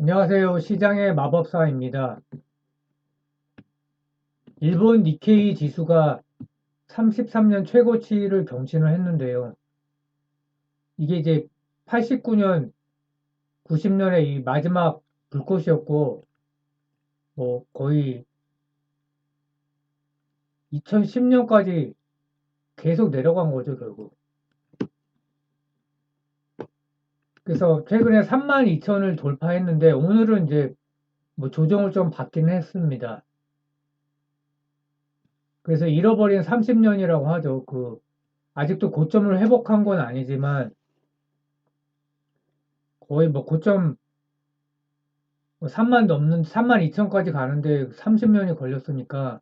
안녕하세요. 시장의 마법사입니다. 일본 니케이 지수가 33년 최고치를 경신을 했는데요. 이게 이제 89년, 90년에 이 마지막 불꽃이었고, 뭐 거의 2010년까지 계속 내려간 거죠, 결국. 그래서 최근에 32,000을 돌파했는데, 오늘은 이제 뭐 조정을 좀 받긴 했습니다. 그래서 잃어버린 30년이라고 하죠. 아직도 고점을 회복한 건 아니지만, 거의 뭐 고점 3만 넘는 3만 2천까지 가는데 30년이 걸렸으니까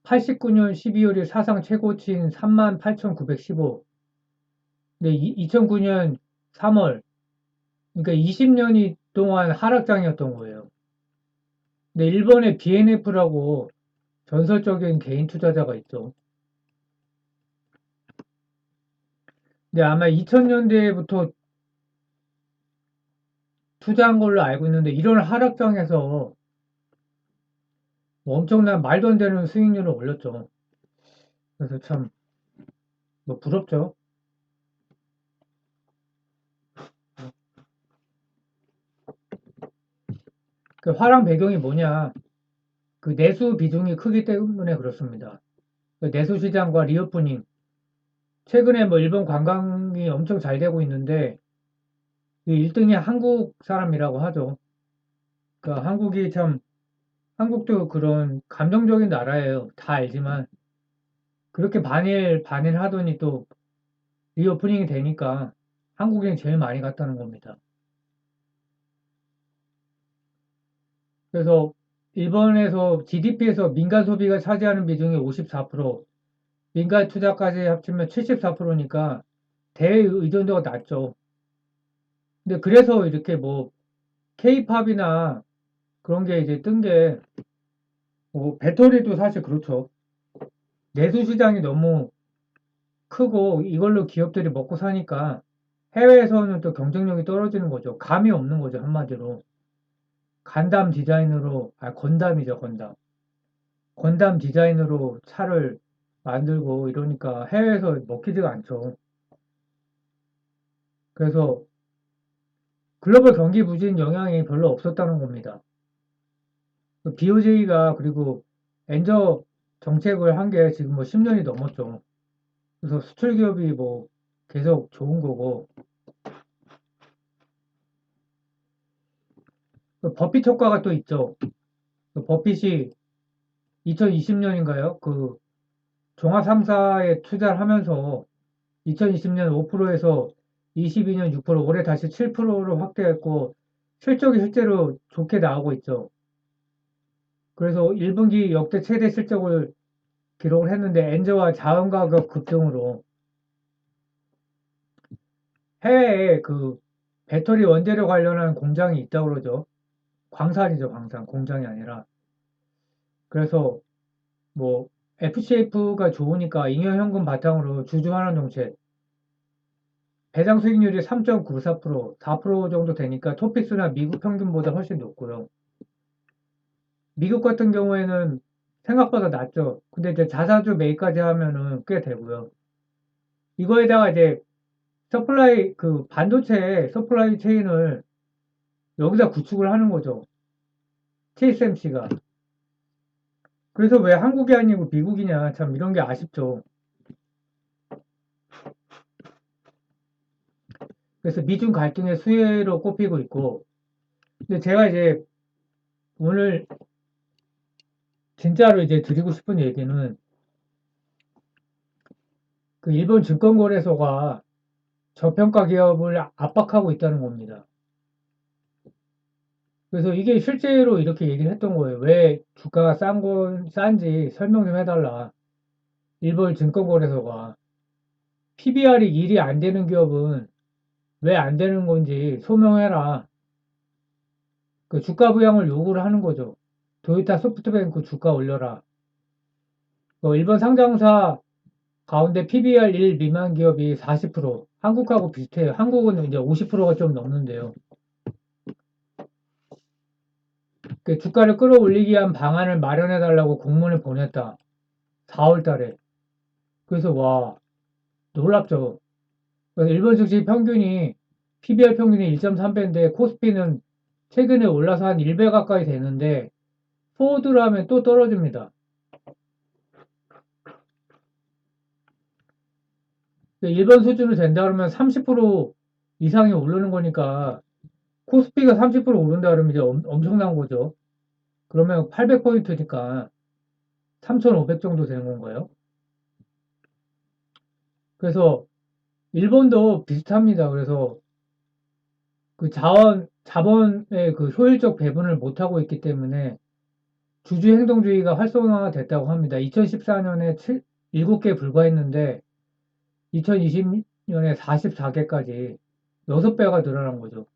89년 12월이 사상 최고치인 3만 8,915. 근데 2009년 3월, 그러니까 20년이 동안 하락장이었던 거예요. 근데 일본의 BNF라고 전설적인 개인 투자자가 있죠. 근데 아마 2000년대부터 투자한 걸로 알고 있는데 이런 하락장에서 뭐 엄청난 말도 안 되는 수익률을 올렸죠. 그래서 참 뭐 부럽죠. 그 화랑 배경이 뭐냐? 그 내수 비중이 크기 때문에 그렇습니다. 그 내수 시장과 리오프닝. 최근에 뭐 일본 관광이 엄청 잘 되고 있는데, 이 1등이 한국 사람이라고 하죠. 그러니까 한국이 참, 한국도 그런 감정적인 나라예요. 다 알지만. 그렇게 반일 하더니 또 리오프닝이 되니까 한국인이 제일 많이 갔다는 겁니다. 그래서 일본에서 GDP에서 민간 소비가 차지하는 비중이 54%, 민간 투자까지 합치면 74%니까 대의존도가 낮죠. 근데 그래서 이렇게 뭐 케이팝이나 그런 게 이제 뜬 게, 뭐 배터리도 사실 그렇죠. 내수 시장이 너무 크고 이걸로 기업들이 먹고 사니까 해외에서는 또 경쟁력이 떨어지는 거죠. 감이 없는 거죠, 한마디로. 간담 디자인으로, 건담이죠, 건담. 건담 디자인으로 차를 만들고 이러니까 해외에서 먹히지가 않죠. 그래서 글로벌 경기 부진 영향이 별로 없었다는 겁니다. BOJ가 그리고 엔저 정책을 한 게 지금 뭐 10년이 넘었죠. 그래서 수출 기업이 뭐 계속 좋은 거고, 버핏 효과가 또 있죠. 버핏이 2020년인가요? 종합 3사에 투자를 하면서 2020년 5%에서 22년 6%, 올해 다시 7%로 확대했고, 실적이 실제로 좋게 나오고 있죠. 그래서 1분기 역대 최대 실적을 기록을 했는데, 엔저와 자원 가격 급등으로 해외에 배터리 원재료 관련한 공장이 있다고 그러죠. 광산이죠, 광산. 공장이 아니라. 그래서 뭐 FCF가 좋으니까 잉여현금 바탕으로 주주환원 정책, 배당 수익률이 3.94%, 4% 정도 되니까 토픽스나 미국 평균보다 훨씬 높고요. 미국 같은 경우에는 생각보다 낮죠. 근데 이제 자사주 매입까지 하면은 꽤 되고요. 이거에다가 이제 반도체 서플라이 체인을 여기다 구축을 하는 거죠. TSMC가. 그래서 왜 한국이 아니고 미국이냐, 참 이런 게 아쉽죠. 그래서 미중 갈등의 수혜로 꼽히고 있고, 근데 제가 이제 오늘 진짜로 이제 드리고 싶은 얘기는 그 일본 증권거래소가 저평가 기업을 압박하고 있다는 겁니다. 그래서 이게 실제로 이렇게 얘기를 했던 거예요. 왜 주가가 싼지 설명 좀 해달라. 일본 증권거래소가 PBR이 1이 안 되는 기업은 왜 안 되는 건지 소명해라. 그 주가 부양을 요구를 하는 거죠. 도요타 소프트뱅크 주가 올려라. 일본 상장사 가운데 PBR 1 미만 기업이 40%, 한국하고 비슷해요. 한국은 이제 50%가 좀 넘는데요. 그 주가를 끌어올리기 위한 방안을 마련해 달라고 공문을 보냈다. 4월 달에. 그래서 와, 놀랍죠. 그래서 일본 증시 평균이 PBR 평균이 1.3배인데 코스피는 최근에 올라서 한 1배 가까이 되는데 포워드를 하면 또 떨어집니다. 일본 수준으로 된다 그러면 30% 이상이 오르는 거니까 코스피가 30% 오른다 그러면 이제 엄청난 거죠. 그러면 800포인트니까 3,500 정도 되는 건가요? 그래서 일본도 비슷합니다. 그래서 그 자본의 그 효율적 배분을 못하고 있기 때문에 주주행동주의가 활성화됐다고 합니다. 2014년에 7개 불과했는데 2020년에 44개까지 6배가 늘어난 거죠.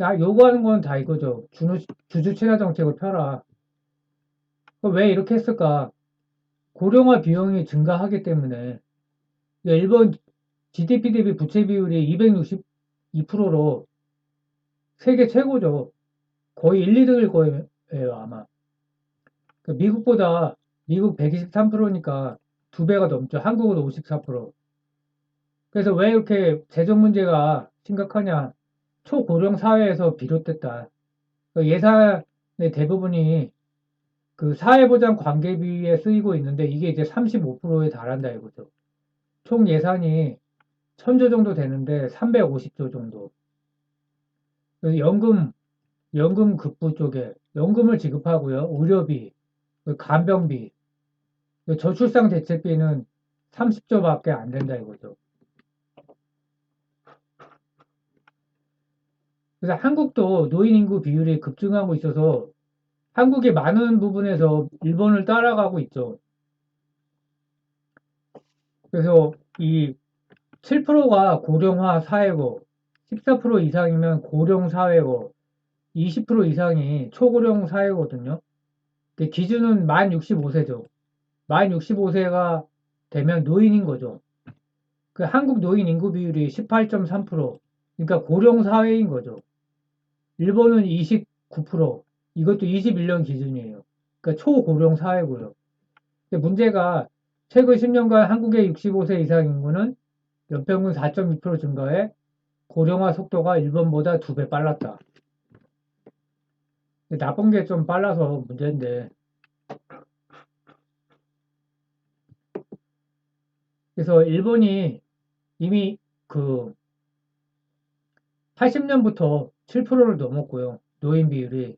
야, 요구하는 건 다 이거죠. 주주 친화 정책을 펴라. 왜 이렇게 했을까? 고령화 비용이 증가하기 때문에 일본 GDP 대비 부채 비율이 262%로 세계 최고죠. 거의 1, 2등일 거예요, 아마. 미국보다 미국 123%니까 2배가 넘죠. 한국은 54%. 그래서 왜 이렇게 재정 문제가 심각하냐? 초고령 사회에서 비롯됐다. 예산의 대부분이 그 사회보장 관계비에 쓰이고 있는데 이게 이제 35%에 달한다 이거죠. 총 예산이 1000조 정도 되는데 350조 정도. 그래서 연금 급부 쪽에 연금을 지급하고요. 의료비, 간병비, 저출산 대책비는 30조밖에 안 된다 이거죠. 그래서 한국도 노인 인구 비율이 급증하고 있어서 한국이 많은 부분에서 일본을 따라가고 있죠. 그래서 이 7%가 고령화 사회고 14% 이상이면 고령 사회고 20% 이상이 초고령 사회거든요. 기준은 만 65세죠. 만 65세가 되면 노인인 거죠. 그 한국 노인 인구 비율이 18.3%. 그러니까 고령 사회인 거죠. 일본은 29%. 이것도 21년 기준이에요. 그러니까 초고령 사회고요. 근데 문제가 최근 10년간 한국의 65세 이상 인구는 연평균 4.2% 증가해 고령화 속도가 일본보다 2배 빨랐다. 나쁜 게 좀 빨라서 문제인데. 그래서 일본이 이미 그 80년부터 7%를 넘었고요. 노인 비율이.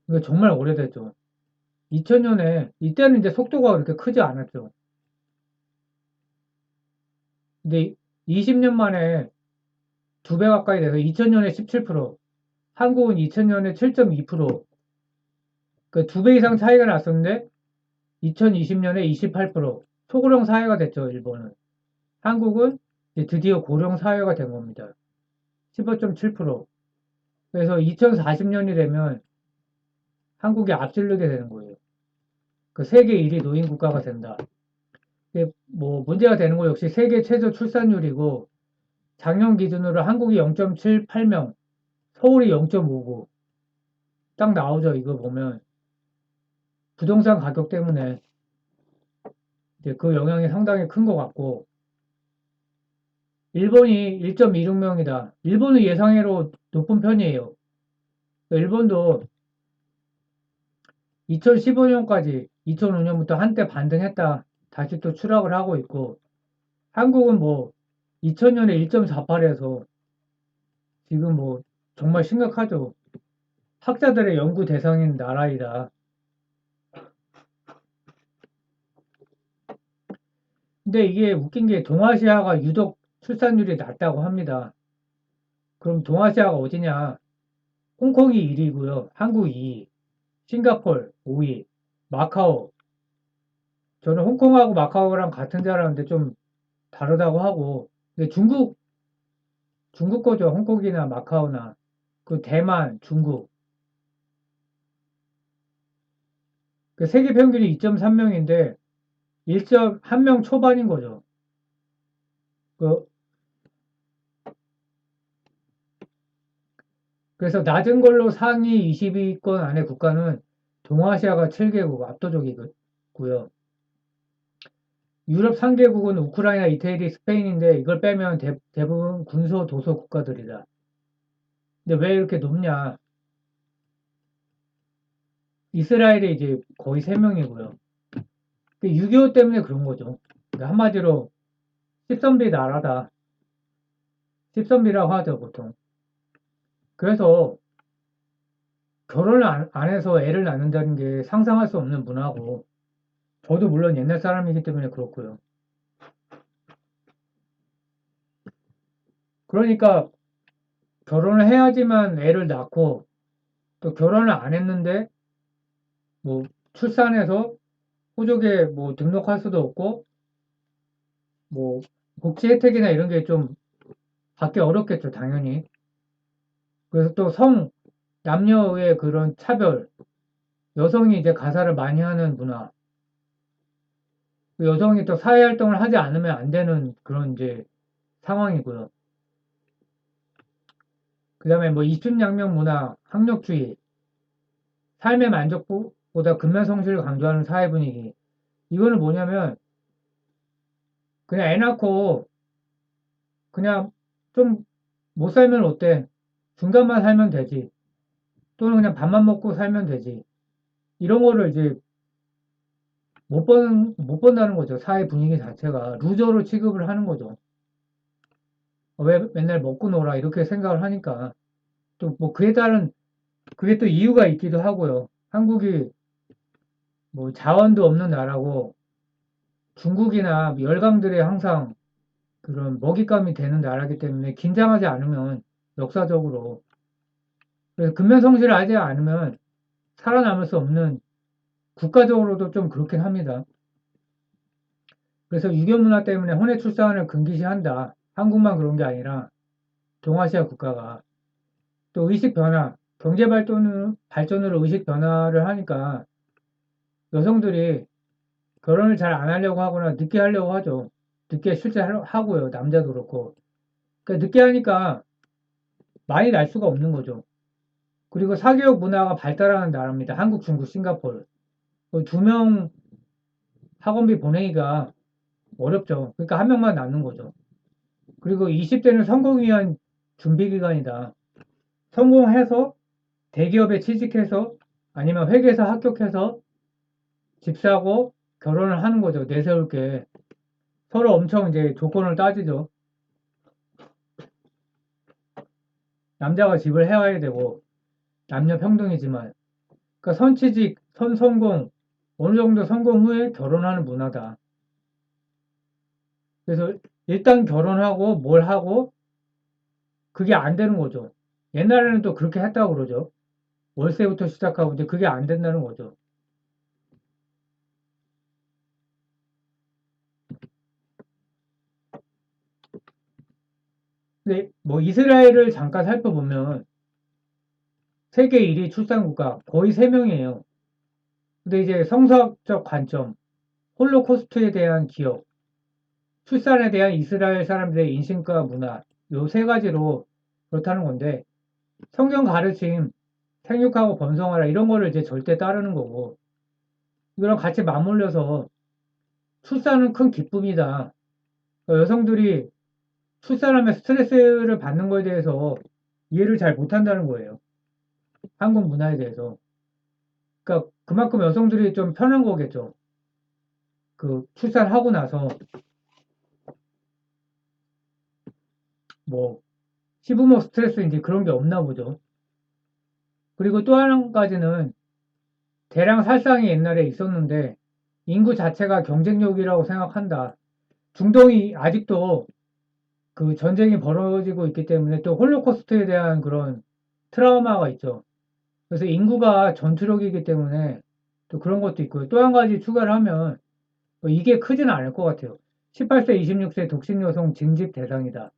이거 정말 오래됐죠. 2000년에, 이때는 이제 속도가 그렇게 크지 않았죠. 근데 20년 만에 2배 가까이 돼서 2000년에 17%, 한국은 2000년에 7.2%, 그 2배 이상 차이가 났었는데 2020년에 28%, 소고령 사회가 됐죠, 일본은. 한국은 드디어 고령 사회가 된 겁니다. 15.7%. 그래서 2040년이 되면 한국이 앞지르게 되는 거예요. 그 세계 1위 노인 국가가 된다. 뭐 문제가 되는 거 역시 세계 최저 출산율이고 작년 기준으로 한국이 0.78명, 서울이 0.59. 딱 나오죠. 이거 보면 부동산 가격 때문에 이제 그 영향이 상당히 큰 것 같고 일본이 1.26명이다. 일본은 예상외로 높은 편이에요. 일본도 2015년까지 2005년부터 한때 반등했다. 다시 또 추락을 하고 있고 한국은 뭐 2000년에 1.48에서 지금 뭐 정말 심각하죠. 학자들의 연구 대상인 나라이다. 근데 이게 웃긴 게 동아시아가 유독 출산율이 낮다고 합니다. 그럼 동아시아가 어디냐? 홍콩이 1위고요. 한국 2위, 싱가폴 5위, 마카오. 저는 홍콩하고 마카오랑 같은 줄 알았는데 좀 다르다고 하고. 근데 중국 거죠. 홍콩이나 마카오나. 그 대만, 중국. 그 세계 평균이 2.3명인데 1.1명 초반인 거죠. 그 그래서 낮은 걸로 상위 20위권 안에 국가는 동아시아가 7개국 압도적이고요. 유럽 3개국은 우크라이나, 이태리, 스페인인데 이걸 빼면 대부분 군소 도서 국가들이다. 근데 왜 이렇게 높냐? 이스라엘이 이제 거의 3명이고요. 6.25 때문에 그런 거죠. 그러니까 한마디로 10선비 나라다. 10선비라고 하죠, 보통. 그래서 결혼을 안 해서 애를 낳는다는 게 상상할 수 없는 문화고, 저도 물론 옛날 사람이기 때문에 그렇고요. 그러니까 결혼을 해야지만 애를 낳고, 또 결혼을 안 했는데 뭐 출산해서 호족에 뭐 등록할 수도 없고 뭐 복지 혜택이나 이런 게 좀 받기 어렵겠죠, 당연히. 그래서 또 남녀의 그런 차별, 여성이 이제 가사를 많이 하는 문화, 그 여성이 또 사회활동을 하지 않으면 안 되는 그런 이제 상황이고요. 그 다음에 뭐 이춘양면 문화, 학력주의, 삶의 만족보다 근면성실을 강조하는 사회 분위기. 이거는 뭐냐면 그냥 애 낳고 그냥 좀 못 살면 어때? 중간만 살면 되지. 또는 그냥 밥만 먹고 살면 되지. 이런 거를 이제 못 본다는 거죠. 사회 분위기 자체가. 루저로 취급을 하는 거죠. 왜 맨날 먹고 놀아? 이렇게 생각을 하니까. 또 뭐 그에 따른, 그게 또 이유가 있기도 하고요. 한국이 뭐 자원도 없는 나라고 중국이나 열강들의 항상 그런 먹잇감이 되는 나라기 때문에 긴장하지 않으면 역사적으로 그래서 근면성실을 하지 않으면 살아남을 수 없는 국가적으로도 좀 그렇긴 합니다. 그래서 유교 문화 때문에 혼외 출산을 금기시한다. 한국만 그런 게 아니라 동아시아 국가가 또 의식 변화, 경제 발전으로 의식 변화를 하니까 여성들이 결혼을 잘 안 하려고 하거나 늦게 하려고 하죠. 늦게 실제 하고요. 남자도 그렇고. 그러니까 늦게 하니까 많이 날 수가 없는 거죠. 그리고 사교육 문화가 발달하는 나라입니다. 한국, 중국, 싱가포르. 2명 학원비 보내기가 어렵죠. 그러니까 한 명만 낳는 거죠. 그리고 20대는 성공 위한 준비 기간이다. 성공해서 대기업에 취직해서 아니면 회계사 합격해서 집 사고 결혼을 하는 거죠. 내세울 게. 서로 엄청 이제 조건을 따지죠. 남자가 집을 해와야 되고 남녀 평등이지만 그러니까 선취직, 선성공 어느 정도 성공 후에 결혼하는 문화다. 그래서 일단 결혼하고 뭘 하고 그게 안 되는 거죠. 옛날에는 또 그렇게 했다고 그러죠. 월세부터 시작하고 이제 그게 안 된다는 거죠. 근데 뭐 이스라엘을 잠깐 살펴보면 세계 1위 출산국가 거의 3명이에요. 근데 이제 성서적 관점, 홀로코스트에 대한 기억, 출산에 대한 이스라엘 사람들의 인식과 문화 요 세 가지로 그렇다는 건데 성경 가르침, 생육하고 번성하라 이런 거를 이제 절대 따르는 거고 이거랑 같이 맞물려서 출산은 큰 기쁨이다. 그러니까 여성들이 출산하면 스트레스를 받는 거에 대해서 이해를 잘 못한다는 거예요. 한국 문화에 대해서. 그러니까 그만큼 여성들이 좀 편한 거겠죠. 그 출산하고 나서 뭐 시부모 스트레스 이제 그런 게 없나 보죠. 그리고 또 한 가지는 대량 살상이 옛날에 있었는데 인구 자체가 경쟁력이라고 생각한다. 중동이 아직도 그 전쟁이 벌어지고 있기 때문에 또 홀로코스트에 대한 그런 트라우마가 있죠. 그래서 인구가 전투력이기 때문에 또 그런 것도 있고요. 또 한 가지 추가를 하면 뭐 이게 크지는 않을 것 같아요. 18세, 26세 독신 여성 징집 대상이다.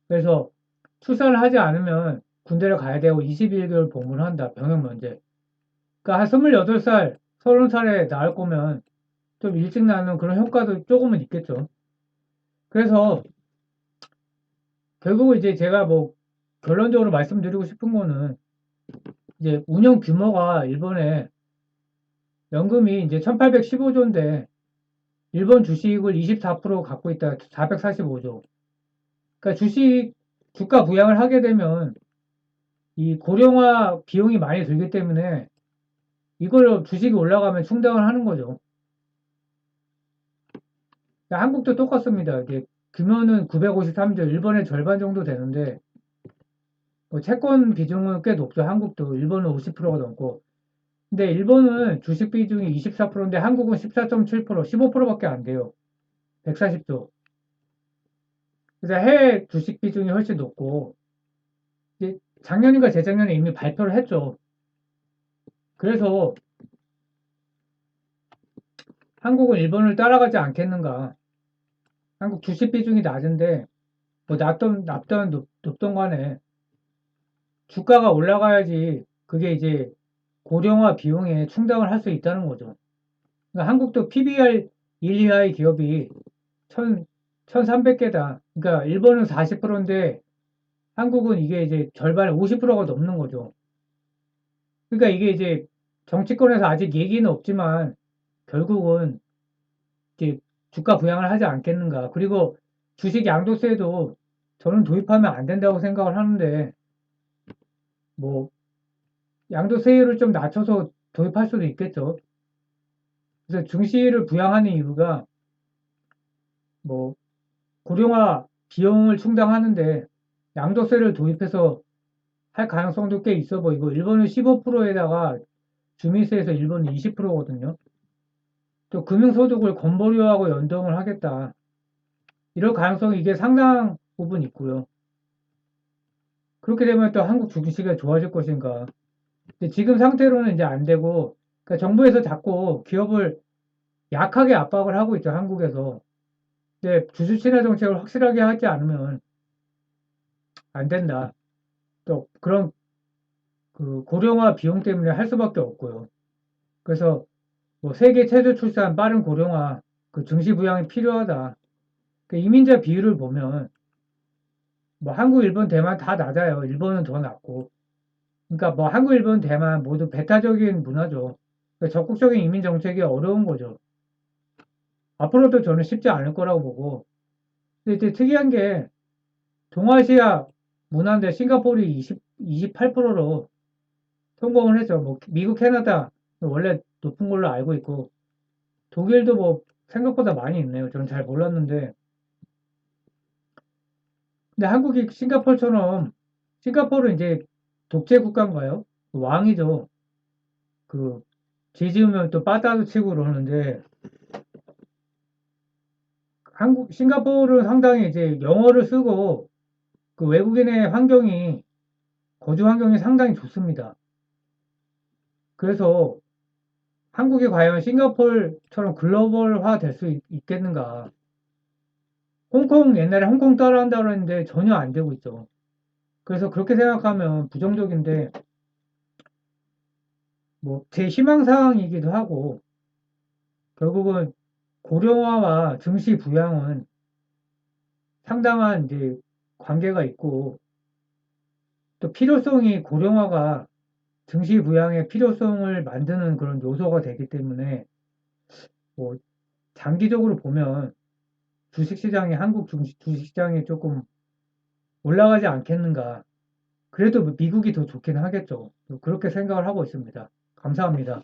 그래서 출산을 하지 않으면 군대를 가야 되고 21개월 복무를 한다. 병역 면제. 그러니까 한 28살, 30살에 낳을 거면 좀 일찍 낳는 그런 효과도 조금은 있겠죠. 그래서 결국은 이제 제가 뭐 결론적으로 말씀드리고 싶은 거는 이제 운영 규모가 일본에 연금이 이제 1815조인데 일본 주식을 24% 갖고 있다. 445조. 그러니까 주가 부양을 하게 되면 이 고령화 비용이 많이 들기 때문에 이걸 주식이 올라가면 충당을 하는 거죠. 그러니까 한국도 똑같습니다. 이게 규모는 953조, 일본의 절반 정도 되는데 뭐 채권 비중은 꽤 높죠. 한국도 일본은 50%가 넘고. 근데 일본은 주식 비중이 24%인데 한국은 14.7%, 15%밖에 안 돼요. 140조. 그래서 해외 주식 비중이 훨씬 높고 이제 작년인가 재작년에 이미 발표를 했죠. 그래서 한국은 일본을 따라가지 않겠는가. 한국 주식 비중이 낮은데 뭐 높던 간에 주가가 올라가야지 그게 이제 고령화 비용에 충당을 할 수 있다는 거죠. 그러니까 한국도 PBR 1, 2위 기업이 1,300개다. 그러니까 일본은 40%인데 한국은 이게 이제 절반에 50%가 넘는 거죠. 그러니까 이게 이제 정치권에서 아직 얘기는 없지만 결국은 이제 주가 부양을 하지 않겠는가. 그리고 주식 양도세도 저는 도입하면 안 된다고 생각을 하는데 뭐 양도세율을 좀 낮춰서 도입할 수도 있겠죠. 그래서 증시를 부양하는 이유가 뭐 고령화 비용을 충당하는데 양도세를 도입해서 할 가능성도 꽤 있어 보이고 일본은 15%에다가 주민세에서 일본은 20%거든요. 또 금융소득을 건보료하고 연동을 하겠다. 이럴 가능성이 이게 상당 부분 있고요. 그렇게 되면 또 한국 주식이 좋아질 것인가. 근데 지금 상태로는 이제 안 되고 그러니까 정부에서 자꾸 기업을 약하게 압박을 하고 있죠. 한국에서. 근데 주주 친화 정책을 확실하게 하지 않으면 안 된다. 또 그런 그 고령화 비용 때문에 할 수밖에 없고요. 그래서 뭐 세계 최저 출산, 빠른 고령화, 그 증시 부양이 필요하다. 그 이민자 비율을 보면 뭐 한국, 일본, 대만 다 낮아요. 일본은 더 낮고. 그러니까 뭐 한국, 일본, 대만 모두 배타적인 문화죠. 그러니까 적극적인 이민 정책이 어려운 거죠. 앞으로도 저는 쉽지 않을 거라고 보고. 근데 이제 특이한 게 동아시아 문화인데 싱가포르이 28%로 성공을 했죠. 뭐 미국, 캐나다 원래 높은 걸로 알고 있고 독일도 뭐 생각보다 많이 있네요. 저는 잘 몰랐는데. 근데 한국이 싱가포르처럼 싱가포르는 이제 독재 국가인가요? 왕이죠. 그 지지으면 또 빠따도 치고 그러는데 싱가포르는 상당히 이제 영어를 쓰고 그 외국인의 거주 환경이 상당히 좋습니다. 그래서 한국이 과연 싱가포르처럼 글로벌화 될 수 있겠는가? 옛날에 홍콩 따라한다고 했는데 전혀 안 되고 있죠. 그래서 그렇게 생각하면 부정적인데, 뭐, 제 희망사항이기도 하고, 결국은 고령화와 증시 부양은 상당한 이제 관계가 있고, 또 필요성이 고령화가 증시 부양의 필요성을 만드는 그런 요소가 되기 때문에, 뭐, 장기적으로 보면 한국 주식시장이 조금 올라가지 않겠는가. 그래도 미국이 더 좋긴 하겠죠. 그렇게 생각을 하고 있습니다. 감사합니다.